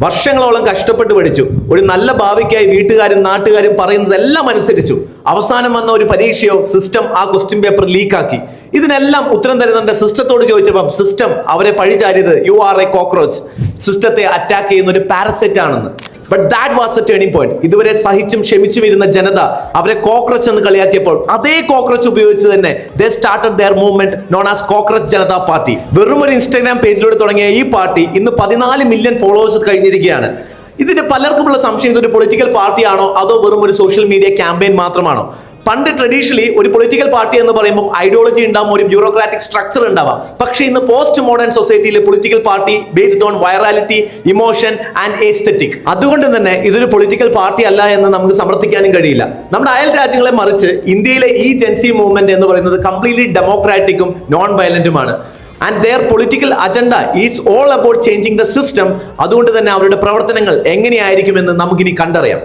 വർഷങ്ങളോളം കഷ്ടപ്പെട്ട് പഠിച്ചു. ഒരു നല്ല ഭാവിക്കായി വീട്ടുകാരും നാട്ടുകാരും പറയുന്നതെല്ലാം അനുസരിച്ചു. അവസാനം വന്ന ഒരു പരീക്ഷയോ സിസ്റ്റം ആ ക്വസ്റ്റ്യൻ പേപ്പർ ലീക്കാക്കി. ഇതിനെല്ലാം ഉത്തരം തരുന്നുണ്ട് സിസ്റ്റത്തോട് ചോദിച്ചപ്പം സിസ്റ്റം അവരെ പഴിചാരിയത് യു ആർ എ കോക്രോച്ച്, സിസ്റ്റത്തെ അറ്റാക്ക് ചെയ്യുന്ന ഒരു പാരസൈറ്റ് ആണെന്ന്. But that was A turning point. ഇതുവരെ സഹിച്ചും ക്ഷമിച്ചും ഇരുന്ന ജനത അവരെ കോക്രോച്ച് എന്ന് കളിയാക്കിയപ്പോൾ അതേ കോക്രോച്ച് ഉപയോഗിച്ച് തന്നെ they started their movement known as cockroach Janata party. വെറും ഒരു ഇൻസ്റ്റാഗ്രാം പേജിലൂടെ തുടങ്ങിയ ഈ പാർട്ടി ഇന്ന് 14 മില്യൺ ഫോളോവേഴ്സ് കഴിഞ്ഞിരിക്കുകയാണ്. ഇതിന്റെ പലർക്കുമുള്ള സംശയം ഇതൊരു പൊളിറ്റിക്കൽ പാർട്ടിയാണോ അതോ വെറും ഒരു സോഷ്യൽ മീഡിയ ക്യാമ്പയിൻ മാത്രമാണോ? പണ്ട് ട്രഡീഷണലി ഒരു പൊളിറ്റിക്കൽ പാർട്ടി എന്ന് പറയുമ്പോൾ ഐഡിയോളജി ഉണ്ടാവും, ഒരു ബ്യൂറോക്രാറ്റിക് സ്ട്രക്ചർ ഉണ്ടാവാം. പക്ഷേ ഇന്ന് പോസ്റ്റ് മോഡേൺ സൊസൈറ്റിയിലെ political party based on virality, emotion and aesthetic. അതുകൊണ്ട് തന്നെ ഇതൊരു പൊളിറ്റിക്കൽ പാർട്ടി അല്ല എന്ന് നമുക്ക് സമർത്ഥിക്കാനും കഴിയില്ല. നമ്മുടെ അയൽ രാജ്യങ്ങളെ മറിച്ച് ഇന്ത്യയിലെ ഈ ജെൻസി മൂവ്മെന്റ് എന്ന് പറയുന്നത് കംപ്ലീറ്റ്ലി ഡെമോക്രാറ്റിക്കും നോൺ വയലന്റുമാണ്. And their political agenda is all about changing the system. അതുകൊണ്ട് തന്നെ അവരുടെ പ്രവർത്തനങ്ങൾ എങ്ങനെയായിരിക്കുമെന്ന് നമുക്കിനി കണ്ടറിയാം.